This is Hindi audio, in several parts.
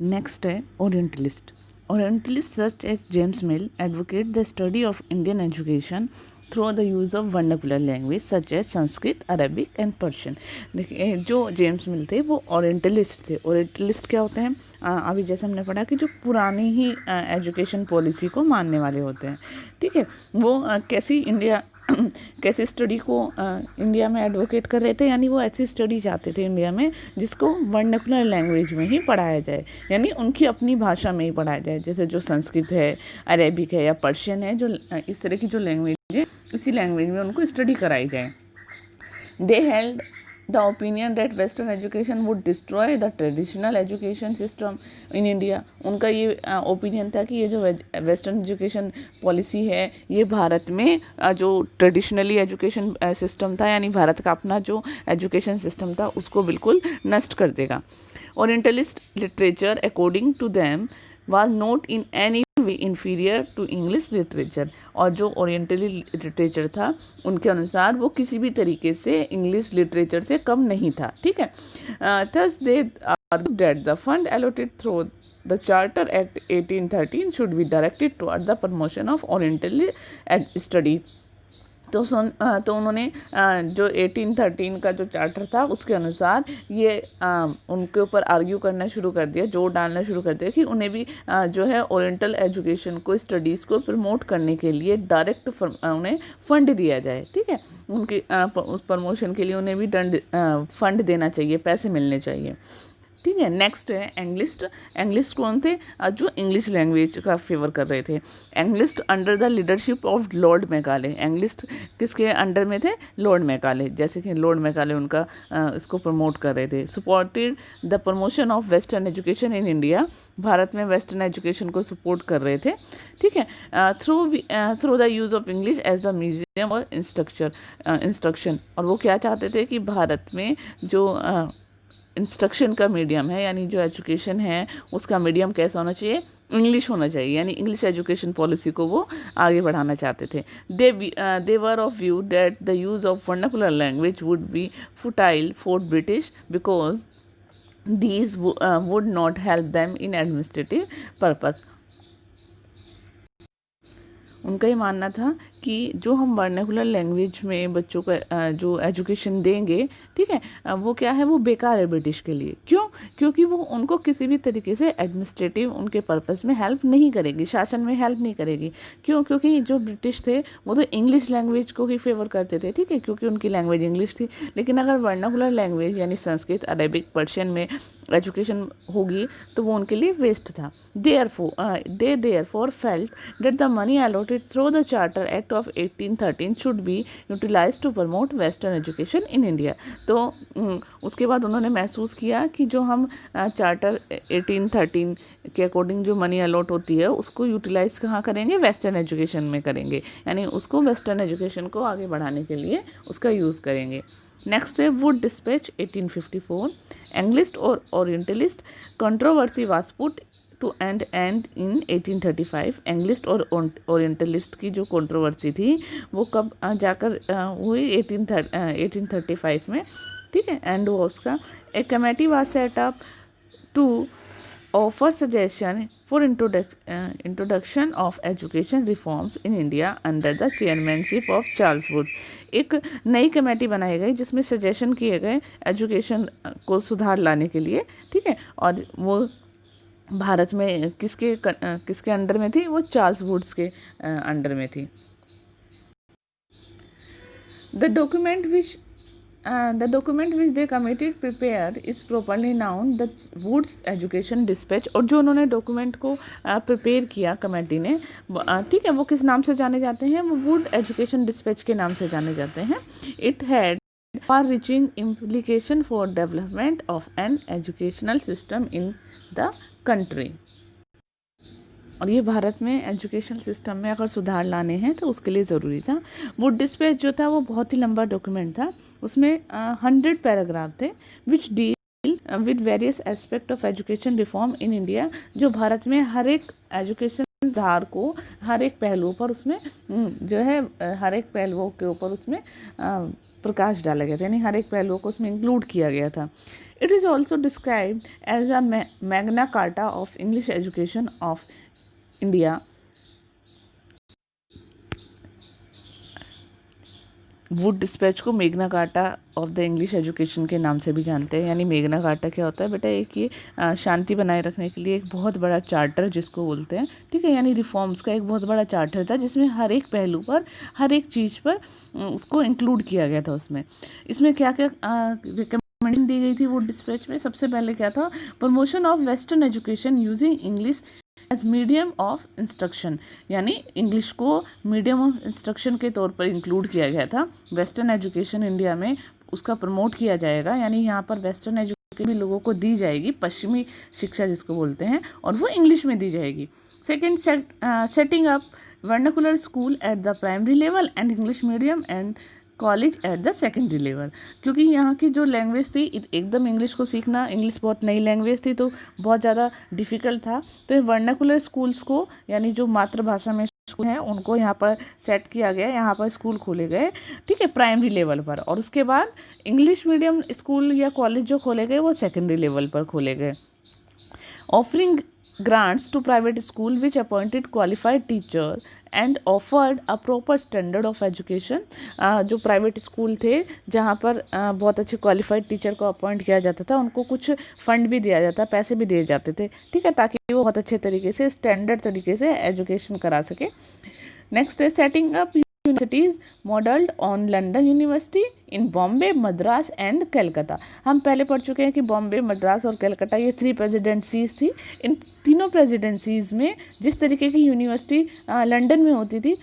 नेक्स्ट है orientalist. Orientalist such as James Mill advocate the study of Indian education through the use of vernacular language such as Sanskrit, Arabic and Persian. देखिए, जो जेम्स मिल थे वो ओरिएंटलिस्ट थे। ओरिएंटलिस्ट क्या होते हैं? अभी जैसे हमने पढ़ा कि जो पुरानी ही एजुकेशन पॉलिसी को मानने वाले होते हैं। ठीक है, वो कैसी स्टडी को इंडिया में एडवोकेट कर रहे थे, यानी वो ऐसी स्टडी चाहते थे इंडिया में जिसको वर्नाकुलर लैंग्वेज में ही पढ़ाया जाए, यानी उनकी अपनी भाषा में ही पढ़ाया जाए। जैसे जो संस्कृत है, अरेबिक है या पर्शियन है, जो इस तरह की जो लैंग्वेज है, इसी लैंग्वेज में उनको स्टडी कराई जाए। दे held the opinion that western education would destroy the traditional education system in India। उनका ये ओपिनियन था कि ये जो वेस्टर्न एजुकेशन पॉलिसी है ये भारत में जो ट्रेडिशनली एजुकेशन सिस्टम था, यानी भारत का अपना जो एजुकेशन सिस्टम था, उसको बिल्कुल नष्ट कर देगा। Orientalist literature according to them was not in any way inferior to English literature। और जो ओरिएंटली लिटरेचर था उनके अनुसार वो किसी भी तरीके से इंग्लिश लिटरेचर से कम नहीं था। ठीक है, thus they argued that the fund allotted through the Charter Act 1813 should be directed toward the promotion of Oriental study। तो उन्होंने जो 1813 का जो चार्टर था उसके अनुसार ये उनके ऊपर आर्ग्यू करना शुरू कर दिया, जोर डालना शुरू कर दिया कि उन्हें भी जो है ओरिएंटल एजुकेशन को, स्टडीज़ को प्रमोट करने के लिए डायरेक्ट उन्हें फंड दिया जाए। ठीक है, उनके उस प्रमोशन के लिए उन्हें भी फंड देना चाहिए, पैसे मिलने चाहिए। ठीक है, नेक्स्ट है एंग्लिस्ट। एंग्लिस्ट कौन थे? जो इंग्लिश लैंग्वेज का फेवर कर रहे थे। Anglicist under the leadership of Lord Macaulay. Anglicist किसके अंडर में थे? Lord Macaulay. जैसे कि लॉर्ड मैकाले उनका इसको प्रमोट कर रहे थे। Supported the promotion of western education in India. Bharat में वेस्टर्न एजुकेशन को सपोर्ट कर रहे थे। ठीक है, through the use of English as the medium और इंस्ट्रक्शन। और वो क्या चाहते थे कि भारत में जो इंस्ट्रक्शन का मीडियम है, यानी जो एजुकेशन है उसका मीडियम कैसा होना चाहिए? इंग्लिश होना चाहिए, यानी इंग्लिश एजुकेशन पॉलिसी को वो आगे बढ़ाना चाहते थे। They were of view that the use of vernacular language would be futile for British because these would not help them in administrative purpose। उनका ये मानना था कि जो हम वर्नाकुलर लैंग्वेज में बच्चों को जो एजुकेशन देंगे, ठीक है, वो क्या है, वो बेकार है ब्रिटिश के लिए। क्यों? क्योंकि वो उनको किसी भी तरीके से एडमिनिस्ट्रेटिव उनके पर्पस में हेल्प नहीं करेगी, शासन में हेल्प नहीं करेगी। क्यों? क्योंकि जो ब्रिटिश थे वो तो इंग्लिश लैंग्वेज को ही फेवर करते थे। ठीक है, क्योंकि उनकी लैंग्वेज इंग्लिश थी। लेकिन अगर वर्नाकुलर लैंग्वेज यानी संस्कृत, अरेबिक, पर्शियन में एजुकेशन होगी तो वो उनके लिए वेस्ट था। Therefore felt that the money allotted through the charter act of 1813 should be utilise to promote western education in India. तो उसके बाद उन्होंने महसूस किया कि जो हम चार्टर 1813 के अकॉर्डिंग जो मनी अलॉट होती है उसको यूटिलाइज कहाँ करेंगे? वेस्टर्न एजुकेशन में करेंगे, यानी उसको वेस्टर्न एजुकेशन को आगे बढ़ाने के लिए उसका यूज़ करेंगे। नेक्स्ट है वुड डिस्पैच 1854। एंग्लिस्ट और orientalist controversy was put to end in 1835। Anglicist और ओरिएंटलिस्ट की जो कंट्रोवर्सी थी वो कब जाकर हुई? 1835 में। ठीक है, एंड वो उसका एक committee was set up to offer suggestion for introduction of education reforms in India under the chairmanship of Charles Wood. एक नई कमेटी बनाई गई जिसमें सजेशन किए गए एजुकेशन को सुधार लाने के लिए। ठीक है, और वो भारत में किसके अंडर में थी? वो चार्ल्स वुड्स के अंडर में थी। The document which they committee prepared is properly known the Woods Education Dispatch। और जो उन्होंने डॉक्यूमेंट को प्रिपेयर किया कमेटी ने, ठीक है, वो किस नाम से जाने जाते हैं? वो वुड एजुकेशन डिस्पैच के नाम से जाने जाते हैं। It had far reaching implication for development of an educational system in the country। और ये भारत में एजुकेशन सिस्टम में अगर सुधार लाने हैं तो उसके लिए ज़रूरी था। वुड डिस्पैच जो था वो बहुत ही लंबा डॉक्यूमेंट था। उसमें 100 पैराग्राफ थे which deal with various aspect of education reform in India. जो भारत में हर एक एजुकेशन धार को हर एक पहलुओं पर उसमें जो है हर एक पहलुओं के ऊपर उसमें प्रकाश डाला गया था, यानी हर एक पहलुओं को उसमें इंक्लूड किया गया था. It is also described as a Magna Carta of English education of India. Wood dispatch को Magna Carta of the English education के नाम से भी जानते हैं. यानी मेग्ना कार्टा क्या होता है बेटा, एक ये शांति बनाए रखने के लिए एक बहुत बड़ा चार्टर जिसको बोलते हैं, ठीक है. यानी रिफॉर्म्स का एक बहुत बड़ा चार्टर था जिसमें हर एक पहलू पर, हर एक चीज़ पर उसको इंक्लूड किया गया था. इसमें क्या क्या रिकमेंडेशन दी गई थी वुड डिस्पैच में. सबसे पहले क्या था, promotion of western education using English as medium of instruction. यानी इंग्लिश को मीडियम ऑफ इंस्ट्रक्शन के तौर पर इंक्लूड किया गया था. वेस्टर्न एजुकेशन इंडिया में उसका प्रमोट किया जाएगा, यानी यहाँ पर वेस्टर्न एजुकेशन भी लोगों को दी जाएगी, पश्चिमी शिक्षा जिसको बोलते हैं, और वो इंग्लिश में दी जाएगी. Second, setting up vernacular school at the primary level and English medium and college at the secondary level. क्योंकि यहाँ की जो लैंग्वेज थी एकदम इंग्लिश को सीखना, इंग्लिश बहुत नई लैंग्वेज थी तो बहुत ज़्यादा डिफ़िकल्ट था. तो वर्नाकुलर स्कूल्स को, यानी जो मातृभाषा में स्कूल हैं, उनको यहाँ पर सेट किया गया, यहाँ पर स्कूल खोले गए, ठीक है, प्राइमरी लेवल पर. और उसके बाद इंग्लिश मीडियम स्कूल या कॉलेज जो खोले गए वो सेकेंडरी लेवल पर खोले गए. Offering grants to private school which appointed qualified teachers and offered a proper standard of education. जो प्राइवेट स्कूल थे जहाँ पर बहुत अच्छे क्वालिफाइड टीचर को अपॉइंट किया जाता था, उनको कुछ फंड भी दिया जाता, पैसे भी दिए जाते थे, ठीक है, ताकि वो बहुत अच्छे तरीके से, स्टैंडर्ड तरीके से एजुकेशन करा सके. नेक्स्ट है setting up universities modelled on London university in Bombay, Madras and Calcutta. हम पहले पढ़ चुके हैं कि बॉम्बे, मद्रास और कलकत्ता ये 3 प्रेसिडेंसीज थी. इन तीनों प्रेसिडेंसीज में जिस तरीके की यूनिवर्सिटी लंदन में होती थी,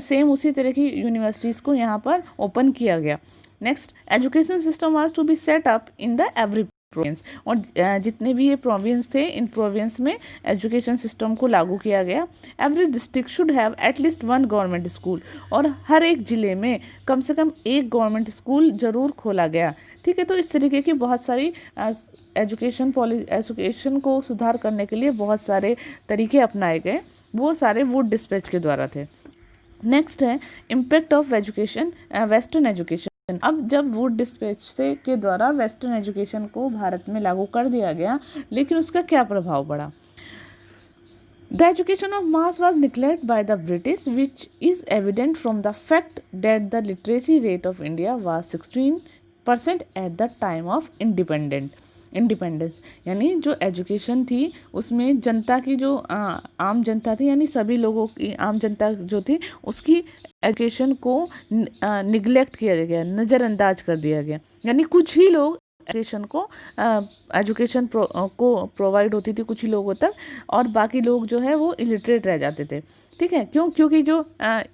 सेम उसी तरह की यूनिवर्सिटीज़ को यहाँ पर ओपन किया गया. Next, education system was to be set up in the every province. और जितने भी ये प्रोविंस थे, इन प्रोविंस में एजुकेशन सिस्टम को लागू किया गया. Every district should have at least 1 government school. और हर एक ज़िले में कम से कम एक गवर्नमेंट स्कूल ज़रूर खोला गया, ठीक है. तो इस तरीके की बहुत सारी एजुकेशन को सुधार करने के लिए बहुत सारे तरीके अपनाए गए, वो सारे वुड डिस्पैच के द्वारा थे. नेक्स्ट है impact of education, western education. अब जब वुड डिस्पैच से के द्वारा वेस्टर्न एजुकेशन को भारत में लागू कर दिया गया, लेकिन उसका क्या प्रभाव पड़ा. The education of mass was neglected bye the British which is evident from the fact that the literacy rate of India was 16% at the time of independence. यानी जो एजुकेशन थी उसमें जनता की जो आम जनता थी, यानी सभी लोगों की, आम जनता जो थी उसकी एजुकेशन को निगलेक्ट किया गया, नज़रअंदाज कर दिया गया. यानी कुछ ही लोग एजुकेशन को प्रोवाइड होती थी कुछ ही लोगों तक, और बाकी लोग जो है वो इलिटरेट रह जाते थे, ठीक है. क्यों? क्योंकि जो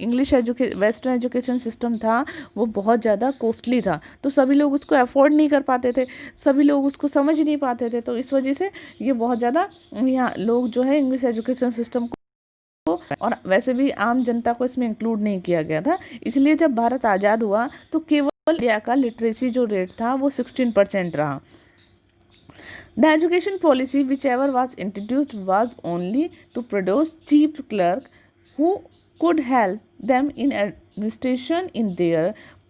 इंग्लिश वेस्टर्न एजुकेशन सिस्टम था वो बहुत ज़्यादा कॉस्टली था, तो सभी लोग उसको अफोर्ड नहीं कर पाते थे, सभी लोग उसको समझ नहीं पाते थे. तो इस वजह से ये बहुत ज़्यादा यहाँ लोग जो है इंग्लिश एजुकेशन सिस्टम को, और वैसे भी आम जनता को इसमें इंक्लूड नहीं किया गया था. इसलिए जब भारत आज़ाद हुआ तो केवल इंडिया का लिटरेसी जो रेट था वो 16% रहा. The education policy whichever was introduced was only to produce cheap clerk who could help them in administration in their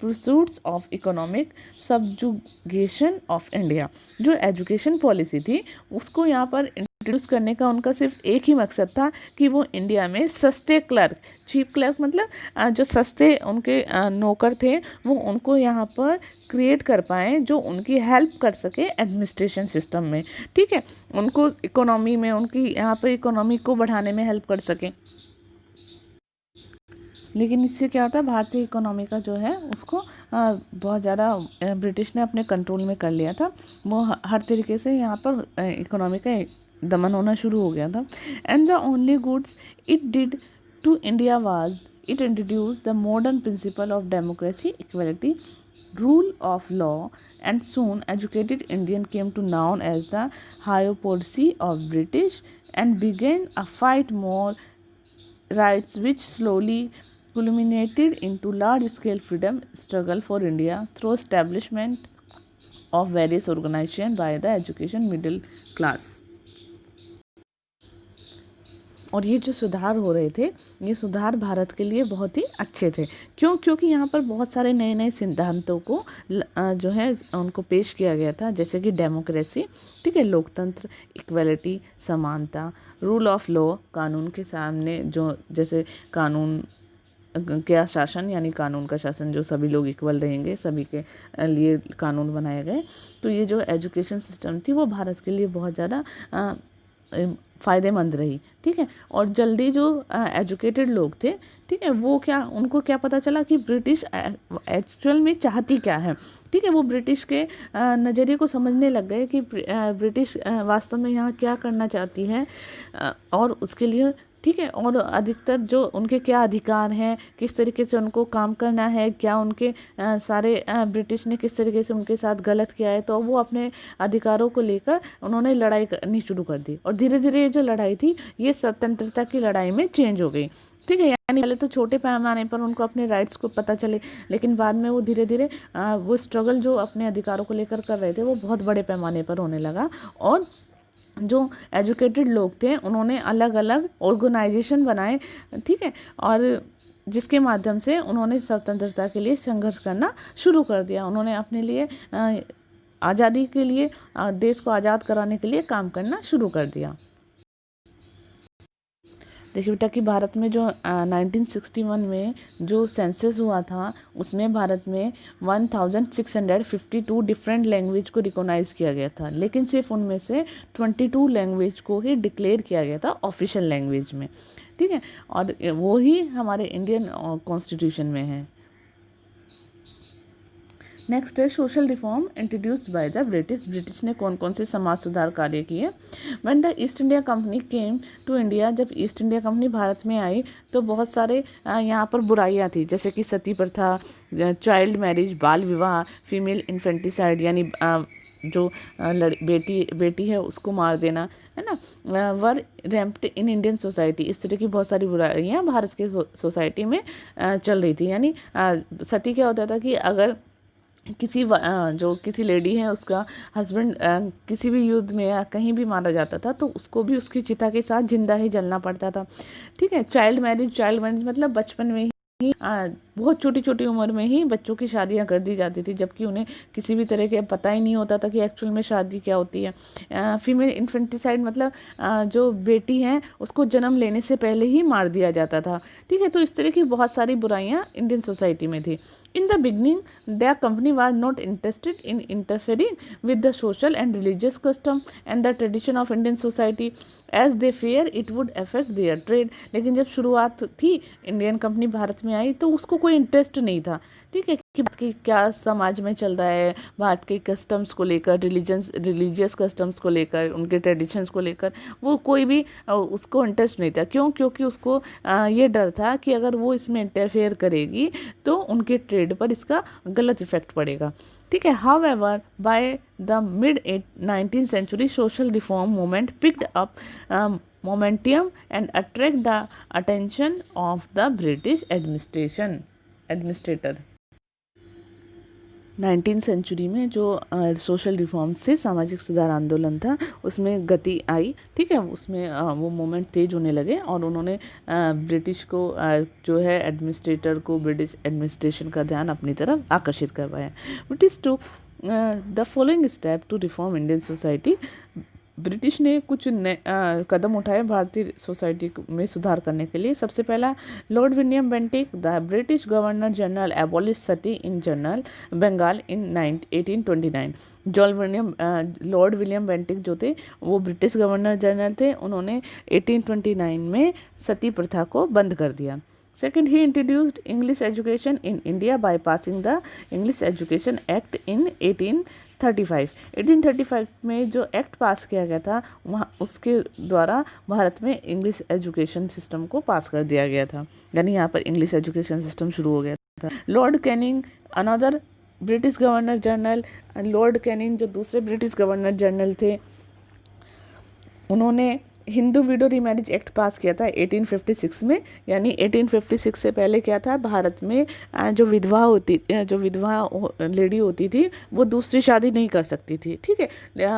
pursuits of economic subjugation of India. जो एजुकेशन पॉलिसी थी उसको यहाँ पर इंट्रोड्यूस करने का उनका सिर्फ एक ही मकसद था कि वो इंडिया में सस्ते क्लर्क, चीप क्लर्क मतलब जो सस्ते उनके नौकर थे, वो उनको यहाँ पर क्रिएट कर पाएँ जो उनकी हेल्प कर सके एडमिनिस्ट्रेशन सिस्टम में, ठीक है, उनको इकोनॉमी में, उनकी यहाँ पर इकोनॉमी को बढ़ाने में हेल्प कर सकें. लेकिन इससे क्या होता है, भारतीय इकोनॉमी का जो है उसको बहुत ज़्यादा ब्रिटिश ने अपने कंट्रोल में कर लिया था. वो हर तरीके से यहाँ पर इकोनॉमी का दमन होना शुरू हो गया था. And the only goods it did to India was it introduce the modern principle of democracy, equality, rule of law, and soon educated Indian came to known as the hypocrisy of British and began a fight more rights which slowly culminated into large-scale freedom struggle for India through establishment of various organizations by the education middle class. और ये जो सुधार हो रहे थे, ये सुधार भारत के लिए बहुत ही अच्छे थे। क्यों? क्योंकि यहाँ पर बहुत सारे नए नए सिद्धांतों को जो है उनको पेश किया गया था, जैसे कि डेमोक्रेसी, ठीक है, लोकतंत्र, इक्वलिटी, समानता, रूल ऑफ लॉ, कानून के सामने जो, जैसे कानून क्या शासन, यानी कानून का शासन, जो सभी लोग इक्वल रहेंगे, सभी के लिए कानून बनाए गए। तो ये जो एजुकेशन सिस्टम थी वो भारत के लिए बहुत ज़्यादा फ़ायदेमंद रही, ठीक है। और जल्दी जो एजुकेटेड लोग थे, ठीक है, वो क्या, उनको क्या पता चला कि ब्रिटिश एक्चुअल में चाहती क्या है, ठीक है। वो ब्रिटिश के नज़रिए को समझने लग गए कि ब्रिटिश वास्तव में यहाँ क्या करना चाहती है, और उसके लिए, ठीक है, और अधिकतर जो उनके क्या अधिकार हैं, किस तरीके से उनको काम करना है, क्या उनके सारे ब्रिटिश ने किस तरीके से उनके साथ गलत किया है, तो वो अपने अधिकारों को लेकर उन्होंने लड़ाई करनी शुरू कर दी। और धीरे धीरे ये जो लड़ाई थी ये स्वतंत्रता की लड़ाई में चेंज हो गई, ठीक है। यानी पहले तो छोटे पैमाने पर उनको अपने राइट्स को पता चले, लेकिन बाद में वो धीरे धीरे वो स्ट्रगल जो अपने अधिकारों को लेकर कर रहे थे वो बहुत बड़े पैमाने पर होने लगा। और जो एजुकेटेड लोग थे उन्होंने अलग अलग ऑर्गेनाइजेशन बनाए, ठीक है, और जिसके माध्यम से उन्होंने स्वतंत्रता के लिए संघर्ष करना शुरू कर दिया। उन्होंने अपने लिए आज़ादी के लिए, देश को आज़ाद कराने के लिए काम करना शुरू कर दिया। देखिए बेटा कि भारत में जो 1961 में जो सेंसस हुआ था उसमें भारत में 1652 डिफरेंट लैंग्वेज को रिकॉग्नाइज़ किया गया था, लेकिन सिर्फ उनमें से 22 लैंग्वेज को ही डिक्लेयर किया गया था ऑफिशियल लैंग्वेज में, ठीक है, और वो ही हमारे इंडियन कॉन्स्टिट्यूशन में है। नेक्स्ट है social reform introduced by the British. British ने कौन कौन से समाज सुधार कार्य किए? When the East India company came to India, जब ईस्ट इंडिया कंपनी भारत में आई तो बहुत सारे यहाँ पर बुराइयाँ थी, जैसे कि सती प्रथा, चाइल्ड मैरिज, बाल विवाह, फीमेल इन्फेंटिसाइड, यानी जो बेटी है उसको मार देना, है ना, वर रैम्प्ड इन इंडियन सोसाइटी। इस तरह की बहुत सारी बुराइयाँ भारत के सोसाइटी में चल रही थी। यानी सती क्या होता था कि अगर किसी लेडी है उसका हस्बैंड किसी भी युद्ध में या कहीं भी मारा जाता था तो उसको भी उसकी चिता के साथ जिंदा ही जलना पड़ता था, ठीक है। चाइल्ड मैरिज मतलब बचपन में ही बहुत छोटी छोटी उम्र में ही बच्चों की शादियां कर दी जाती थी, जबकि उन्हें किसी भी तरह के पता ही नहीं होता था कि एक्चुअल में शादी क्या होती है। फीमेल इन्फेंटिसाइड मतलब जो बेटी हैं उसको जन्म लेने से पहले ही मार दिया जाता था, ठीक है। तो इस तरह की बहुत सारी बुराइयां इंडियन सोसाइटी में थी। In the beginning the company was not interested in interfering with the social and religious custom and the tradition of Indian society as they fear it would affect their trade. लेकिन जब शुरुआत थी इंडियन कंपनी भारत में आई तो उसको कोई इंटरेस्ट नहीं था, ठीक है, कि क्या समाज में चल रहा है, भारत के कस्टम्स को लेकर, रिलीजियस कस्टम्स को लेकर, उनके ट्रेडिशंस को लेकर वो कोई भी उसको इंटरेस्ट नहीं था। क्यों? क्योंकि उसको ये डर था कि अगर वो इसमें इंटरफेयर करेगी तो उनके ट्रेड पर इसका गलत इफेक्ट पड़ेगा, ठीक है। However by the mid 19th century social reform movement picked up momentum and attract the attention of the British administrator। 19th century में जो सोशल रिफॉर्म्स से सामाजिक सुधार आंदोलन था उसमें गति आई, ठीक है, उसमें वो मोमेंट तेज होने लगे और उन्होंने ब्रिटिश को जो है एडमिनिस्ट्रेटर को, ब्रिटिश एडमिनिस्ट्रेशन का ध्यान अपनी तरफ आकर्षित करवाया। British to the following step to reform Indian society. British ने कुछ कदम उठाए भारतीय सोसाइटी में सुधार करने के लिए। सबसे पहला, Lord William Bentinck the British governor general abolish sati in general Bengal in 1829। Lord William Bentinck जो थे वो ब्रिटिश गवर्नर जनरल थे, उन्होंने 1829 में सती प्रथा को बंद कर दिया। Second, he introduced English education in India by passing the English Education Act in 1835। 1835 में जो एक्ट पास किया गया था वहाँ उसके द्वारा भारत में इंग्लिश एजुकेशन सिस्टम को पास कर दिया गया था, यानी यहाँ पर इंग्लिश एजुकेशन सिस्टम शुरू हो गया था। Lord Canning another British governor general, Lord Canning जो दूसरे ब्रिटिश गवर्नर जनरल थे उन्होंने हिंदू विडो रीमैरिज एक्ट पास किया था 1856 में। यानी 1856 से पहले क्या था, भारत में जो विधवा लेडी होती थी वो दूसरी शादी नहीं कर सकती थी, ठीक है,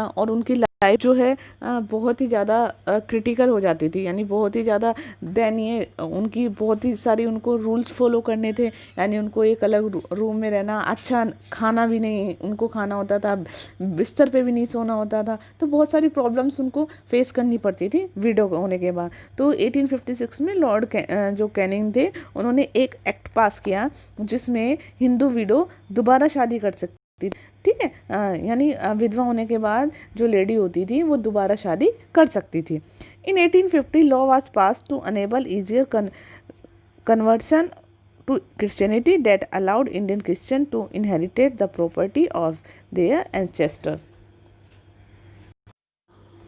और उनकी लाइफ जो है बहुत ही ज़्यादा क्रिटिकल हो जाती थी, यानी बहुत ही ज़्यादा दयनीय, उनकी बहुत ही सारी उनको रूल्स फॉलो करने थे। यानी उनको एक अलग रूम में रहना, अच्छा खाना भी नहीं उनको खाना होता था, बिस्तर पे भी नहीं सोना होता था, तो बहुत सारी प्रॉब्लम्स उनको फेस करनी पड़ती थी विडो होने के बाद। तो 1856 में जो कैनिंग थे, उन्होंने एक एक्ट पास किया जिसमें हिंदू विडो दोबारा शादी कर सकती, ठीक है, यानी विधवा होने के बाद जो लेडी होती थी वो दोबारा शादी कर सकती थी। In 1850 law was passed to enable easier conversion to Christianity that allowed Indian Christian to inherit the property of their ancestor.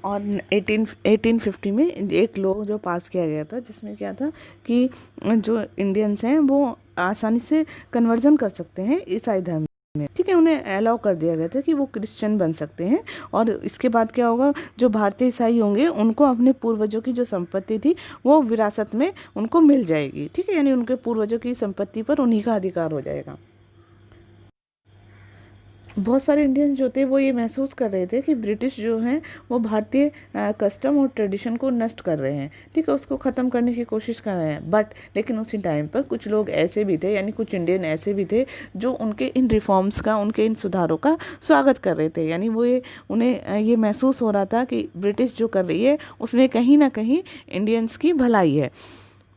और 1850 में एक लॉ जो पास किया गया था जिसमें क्या था कि जो इंडियंस हैं वो आसानी से कन्वर्जन कर सकते हैं ईसाई धर्म में, ठीक है, उन्हें अलाउ कर दिया गया था कि वो क्रिश्चियन बन सकते हैं। और इसके बाद क्या होगा, जो भारतीय ईसाई होंगे उनको अपने पूर्वजों की जो संपत्ति थी वो विरासत में उनको मिल जाएगी, ठीक है, यानी उनके पूर्वजों की संपत्ति पर उन्हीं का अधिकार हो जाएगा। बहुत सारे इंडियंस जो थे वो ये महसूस कर रहे थे कि ब्रिटिश जो हैं वो भारतीय कस्टम और ट्रेडिशन को नष्ट कर रहे हैं, ठीक है, उसको ख़त्म करने की कोशिश कर रहे हैं। बट लेकिन उसी टाइम पर कुछ लोग ऐसे भी थे, यानी कुछ इंडियन ऐसे भी थे जो उनके इन रिफॉर्म्स का, उनके इन सुधारों का स्वागत कर रहे थे। यानी वो उन्हें ये महसूस हो रहा था कि ब्रिटिश जो कर रही है उसमें कहीं ना कहीं इंडियंस की भलाई है।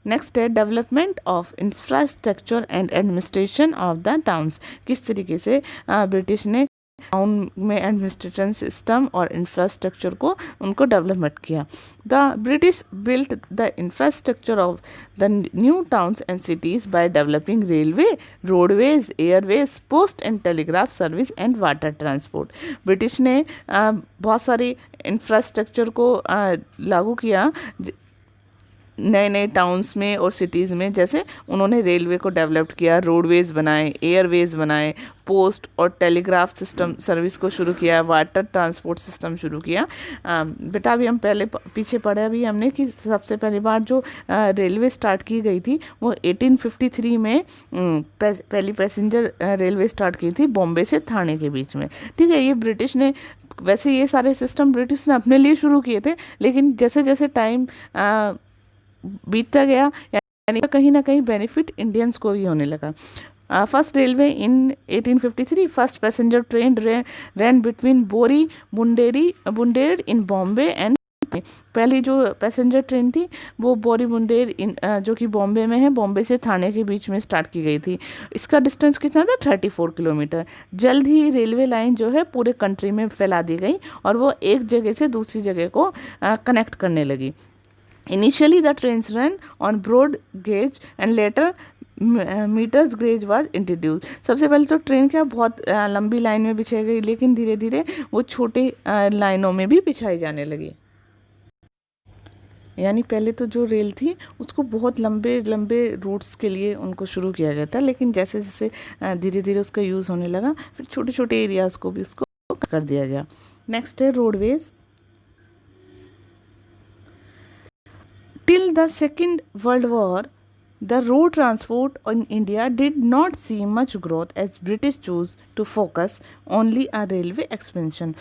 नेक्स्ट है development of infrastructure and administration of the towns. किस तरीके से ब्रिटिश ने टाउन में एडमिनिस्ट्रेशन सिस्टम और इंफ्रास्ट्रक्चर को उनको डेवलपमेंट किया। The British built the infrastructure of the new towns and cities by developing railway, roadways, Airways, post and telegraph service and water transport. British ने बहुत सारी इंफ्रास्ट्रक्चर को लागू किया नए नए टाउन्स में और सिटीज़ में। जैसे उन्होंने रेलवे को डेवलप किया, रोडवेज़ बनाए, एयरवेज़ बनाए, पोस्ट और टेलीग्राफ सिस्टम सर्विस को शुरू किया, वाटर ट्रांसपोर्ट सिस्टम शुरू किया। बेटा अभी हम पीछे पढ़े अभी हमने कि सबसे पहली बार जो रेलवे स्टार्ट की गई थी वो 1853 में पहली पैसेंजर रेलवे स्टार्ट की थी बॉम्बे से ठाणे के बीच में, ठीक है। ये ब्रिटिश ने, वैसे ये सारे सिस्टम ब्रिटिश ने अपने लिए शुरू किए थे, लेकिन जैसे जैसे टाइम बीतता गया यानी कहीं ना कहीं बेनिफिट इंडियंस को भी होने लगा। फर्स्ट रेलवे इन 1853, फर्स्ट पैसेंजर ट्रेन रैन बिटवीन बोरी बुंडेर इन बॉम्बे एंड, पहली जो पैसेंजर ट्रेन थी वो बोरी बुंदेर जो कि बॉम्बे में है, बॉम्बे से ठाणे के बीच में स्टार्ट की गई थी। इसका डिस्टेंस कितना था, 34 किलोमीटर। जल्द ही रेलवे लाइन जो है पूरे कंट्री में फैला दी गई और वो एक जगह से दूसरी जगह को कनेक्ट करने लगी। Initially, the trains ran on broad gauge and later metres gauge was introduce. सबसे पहले तो ट्रेन क्या बहुत लंबी लाइन में बिछाई गई, लेकिन धीरे धीरे वो छोटे लाइनों में भी बिछाई जाने लगी। यानी पहले तो जो रेल थी उसको बहुत लंबे लंबे रूट्स के लिए उनको शुरू किया गया था, लेकिन जैसे जैसे धीरे धीरे उसका यूज़ होने लगा फिर छोटे छोटे एरियाज़ को भी उसको कर दिया गया। नेक्स्ट है roadways. Till the Second World War, the road transport in India did not see much growth as British chose to focus only on railway expansion.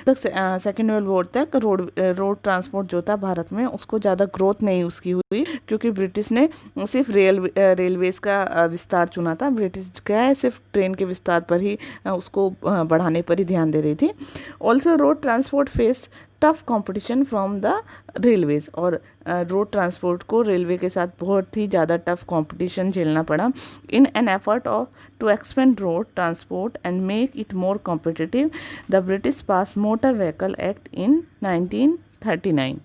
Second world war तक रोड ट्रांसपोर्ट जो था भारत में उसको ज़्यादा ग्रोथ नहीं उसकी हुई, क्योंकि ब्रिटिश ने सिर्फ रेलवेज़ का विस्तार चुना था। ब्रिटिश क्या है सिर्फ ट्रेन के विस्तार पर ही उसको बढ़ाने पर ही ध्यान दे रही थी। Also road transport face tough competition from the railways, और रोड ट्रांसपोर्ट को रेलवे के साथ बहुत ही ज़्यादा टफ कंपटीशन झेलना पड़ा। In an effort of to expand road transport and make it more competitive, the British pass motor vehicle act in 1939।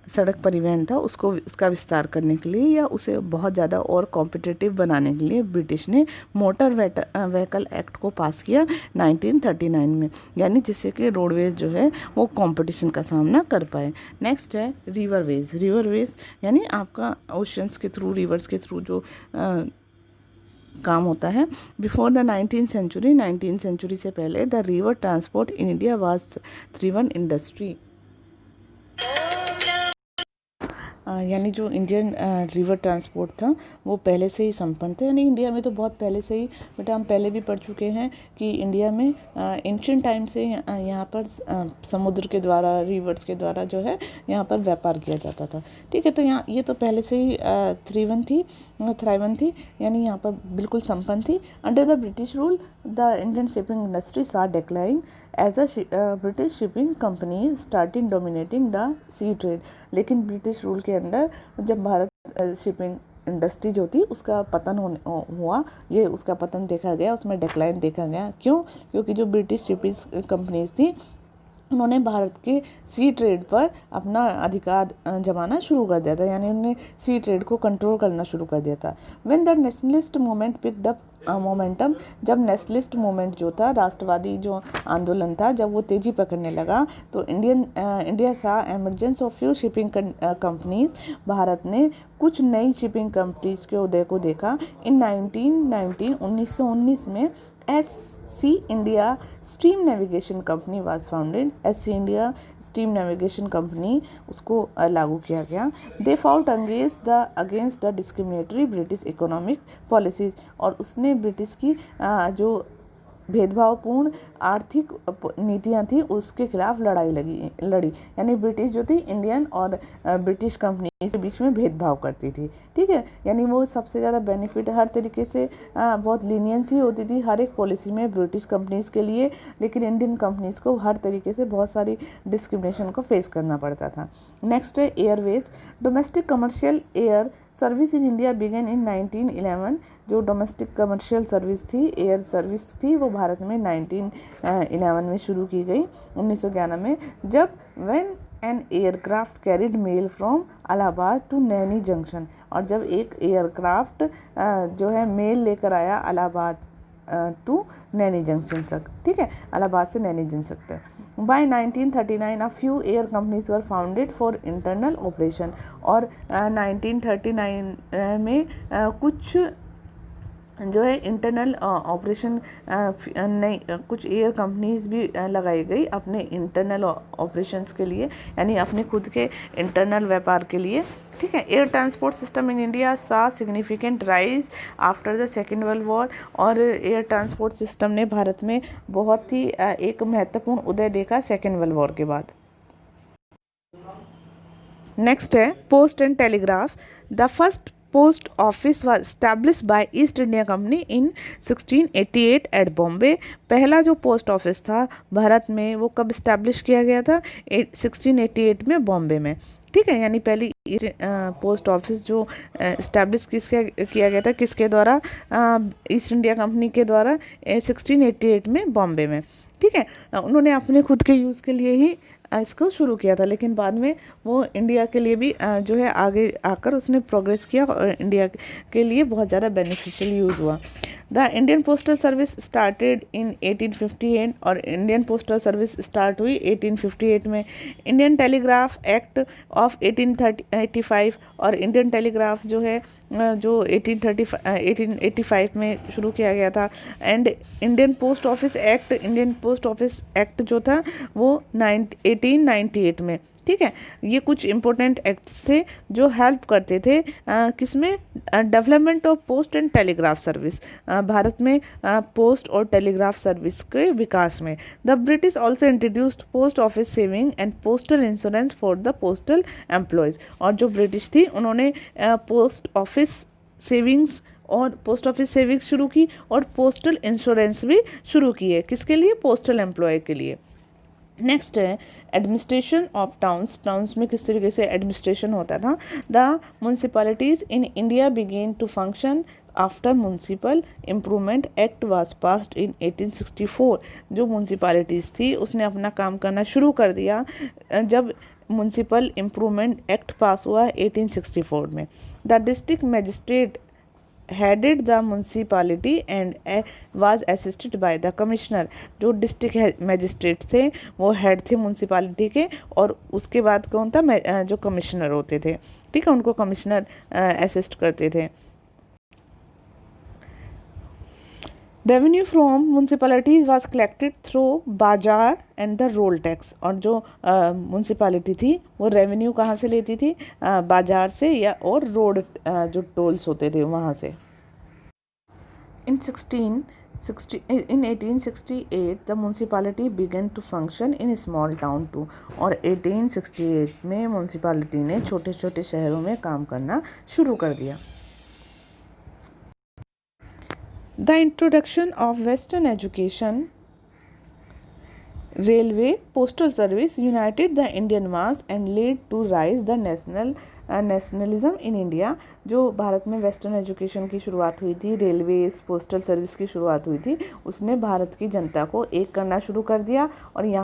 सड़क परिवहन था उसका विस्तार करने के लिए या उसे बहुत ज़्यादा और कॉम्पिटिटिव बनाने के लिए ब्रिटिश ने मोटर व्हीकल एक्ट को पास किया 1939 में, यानी जिससे कि रोडवेज जो है वो कंपटीशन का सामना कर पाए। नेक्स्ट है रिवरवेज यानी आपका ओशंस के थ्रू, रिवर्स के थ्रू जो काम होता है। बिफोर द 19th सेंचुरी से पहले the river transport in India was thriving industry. यानी जो इंडियन रिवर ट्रांसपोर्ट था वो पहले से ही संपन्न था। यानी इंडिया में तो बहुत पहले से ही, बेटा हम पहले भी पढ़ चुके हैं कि इंडिया में एंशिएंट टाइम से यहाँ पर समुद्र के द्वारा, रिवर्स के द्वारा जो है यहाँ पर व्यापार किया जाता था। ठीक है, तो यहाँ ये तो पहले से ही थ्राइवन थी, यानी यहाँ पर बिल्कुल संपन्न थी। Under the British rule the Indian shipping industry saw decline as British shipping companies started dominating the sea trade। लेकिन ब्रिटिश रूल के अंडर जब भारत शिपिंग इंडस्ट्री जो थी उसका पतन हुआ, ये उसका पतन देखा गया, उसमें डिक्लाइन देखा गया। क्यों? क्योंकि जो ब्रिटिश शिपिंग कंपनीज थी उन्होंने भारत के सी ट्रेड पर अपना अधिकार जमाना शुरू कर दिया था, यानी उन्होंने सी ट्रेड को कंट्रोल करना शुरू कर दिया था। When the nationalist movement picked up momentum, जब नेशनलिस्ट मूवमेंट जो था, राष्ट्रवादी जो आंदोलन था, जब वो तेज़ी पकड़ने लगा तो इंडिया सा emergence of few shipping companies, Bharat ने कुछ नई शिपिंग कंपनीज के उदय को देखा। इन 1919 में SC India steam navigation company was founded. SC India steam navigation company उसको लागू किया गया। They fought against the discriminatory British economic policies, और उसने ब्रिटिश की जो भेदभावपूर्ण आर्थिक नीतियाँ थी उसके खिलाफ लड़ी। यानी ब्रिटिश जो थी इंडियन और ब्रिटिश कंपनी के बीच में भेदभाव करती थी। ठीक है, यानी वो सबसे ज़्यादा बेनिफिट हर तरीके से बहुत लीनियंसी होती थी हर एक पॉलिसी में ब्रिटिश कंपनीज़ के लिए, लेकिन इंडियन कंपनीज़ को हर तरीके से बहुत सारी डिस्क्रिमिनेशन को फेस करना पड़ता था। नेक्स्ट है airways. Domestic commercial air service in India began in 1911। जो डोमेस्टिक कमर्शियल सर्विस थी, एयर सर्विस थी, वो भारत में 1911 में शुरू की गई, 1911 में, जब when an aircraft carried mail from Allahabad to Naini junction, और जब एक एयरक्राफ्ट जो है मेल लेकर आया इलाहाबाद टू नैनी जंक्शन तक। ठीक है, इलाहाबाद से नैनी जंक्शन तक। By 1939 a few air companies were founded for internal operation, और 1939 में कुछ जो है इंटरनल ऑपरेशन नई कुछ एयर कंपनीज भी लगाई गई अपने इंटरनल ऑपरेशंस के लिए, यानी अपने खुद के इंटरनल व्यापार के लिए। ठीक है, air transport system in India saw significant rise after the second world war, और एयर ट्रांसपोर्ट सिस्टम ने भारत में बहुत ही एक महत्वपूर्ण उदय देखा सेकेंड वर्ल्ड वॉर के बाद। नेक्स्ट है post and telegraph. The first post office was established by East India company in 1688 at Bombay. पहला जो पोस्ट ऑफिस था भारत में वो कब इस्टेब्लिश किया गया था? 1688 में बॉम्बे में। ठीक है, यानी पहली पोस्ट ऑफिस जो इस्टेब्लिश किया गया था किसके द्वारा? ईस्ट इंडिया कंपनी के द्वारा 1688 में बॉम्बे में। ठीक है, उन्होंने अपने खुद के यूज़ के लिए ही इसको शुरू किया था, लेकिन बाद में वो इंडिया के लिए भी जो है आगे आकर उसने प्रोग्रेस किया और इंडिया के लिए बहुत ज़्यादा बेनिफिशियल यूज़ हुआ। The Indian postal service started in 1858, और इंडियन पोस्टल सर्विस स्टार्ट हुई 1858 में। इंडियन टेलीग्राफ एक्ट ऑफ 1885, और इंडियन टेलीग्राफ जो है जो 1885 में शुरू किया गया था। And Indian post office act जो था वो 1898 में। ठीक है, ये कुछ इम्पोर्टेंट एक्ट्स थे जो हेल्प करते थे किसमें? Development of post and telegraph service, Bharat में पोस्ट और टेलीग्राफ सर्विस के विकास में। The British also introduced post office saving and postal insurance for the postal employees, और जो ब्रिटिश थी उन्होंने पोस्ट ऑफिस सेविंग्स और पोस्ट ऑफिस सेविंग शुरू की और पोस्टल इंश्योरेंस भी शुरू किए, किसके लिए? पोस्टल एम्प्लॉय के लिए। नेक्स्ट है एडमिनिस्ट्रेशन ऑफ टाउन्स में किस तरीके से एडमिनिस्ट्रेशन होता था? The municipalities in India began to function after municipal improvement act was passed in 1864। जो म्यूनसिपैलिटीज़ थी उसने अपना काम करना शुरू कर दिया जब म्यूनसिपल इम्प्रूवमेंट एक्ट पास हुआ 1864 में। The district magistrate headed the municipality and was assisted by the commissioner। जो डिस्ट्रिक्ट मैजिस्ट्रेट थे वो हेड थे म्यूनसिपालिटी के, और उसके बाद कौन था? जो कमिश्नर होते थे। ठीक है, उनको कमिश्नर असिस्ट करते थे। Revenue from municipalities was collected through बाजार एंड द रोल टैक्स। और जो म्यूनसिपैलिटी थी वो रेवेन्यू कहाँ से लेती थी, बाजार से या और रोड जो टोल्स होते थे वहाँ से। In 1868 the municipality began to function in a small town too। और 1868 में म्यूनसिपैलिटी ने छोटे छोटे शहरों में काम करना शुरू कर दिया। The introduction of Western education, railway, postal service united the Indian mass and led to rise the nationalism in India. जो भारत में वेस्टर्न एजुकेशन की शुरुआत हुई थी, रेलवेज, पोस्टल सर्विस की शुरुआत हुई थी, उसने भारत की जनता को एक करना शुरू कर दिया और यहाँ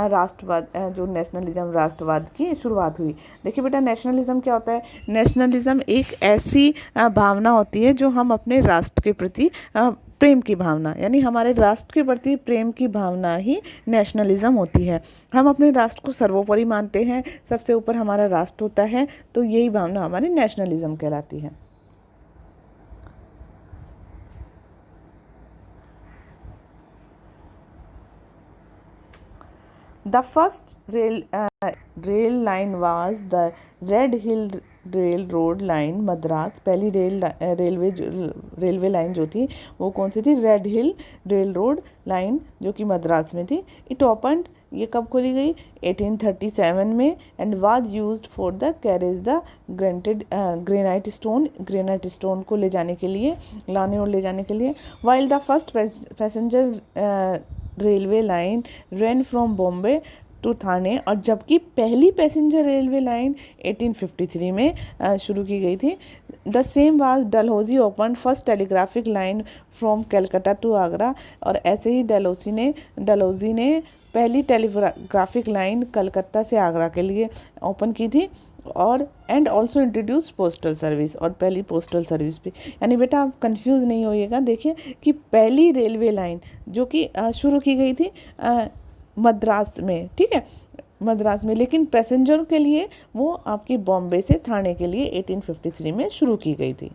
राष्ट्रवाद, जो नेशनलिज्म राष्ट्रवाद की शुरुआत हुई। देखिए बेटा, नेशनलिज्म क्या होता है? नेशनलिज्म एक ऐसी भावना होती है जो हम अपने राष्ट्र के प्रति प्रेम की भावना, यानी हमारे राष्ट्र के प्रति प्रेम की भावना ही नेशनलिज्म होती है। हम अपने राष्ट्र को सर्वोपरि मानते हैं, सबसे ऊपर हमारा राष्ट्र होता है, तो यही भावना हमारी नेशनलिज्म कहलाती है। The first rail line was the Red Hill Railroad line, Madras. पहली रेलवे लाइन जो थी वो कौन सी थी? रेड हिल रेलरोड लाइन, जो कि मद्रास में थी। इट ओपनड, ये कब खोली गई? 1837 में। And was used for the carriage the granite stone को ले जाने के लिए, लाने और ले जाने के लिए। While the first passenger railway line run from Bombay to Thane, और जबकि पहली पैसेंजर रेलवे लाइन 1853 में शुरू की गई थी। The same was Dalhousie open first telegraphic line from Calcutta to Agra. और ऐसे ही डलहौजी ने पहली टेलीग्राफिक लाइन कलकत्ता से आगरा के लिए ओपन की थी। और and also introduce postal service, और पहली पोस्टल सर्विस भी। यानी बेटा आप कंफ्यूज नहीं होइएगा, देखिए कि पहली रेलवे लाइन जो कि शुरू की गई थी मद्रास में, ठीक है, मद्रास में, लेकिन पैसेंजर के लिए वो आपकी बॉम्बे से थाने के लिए 1853 में शुरू की गई थी।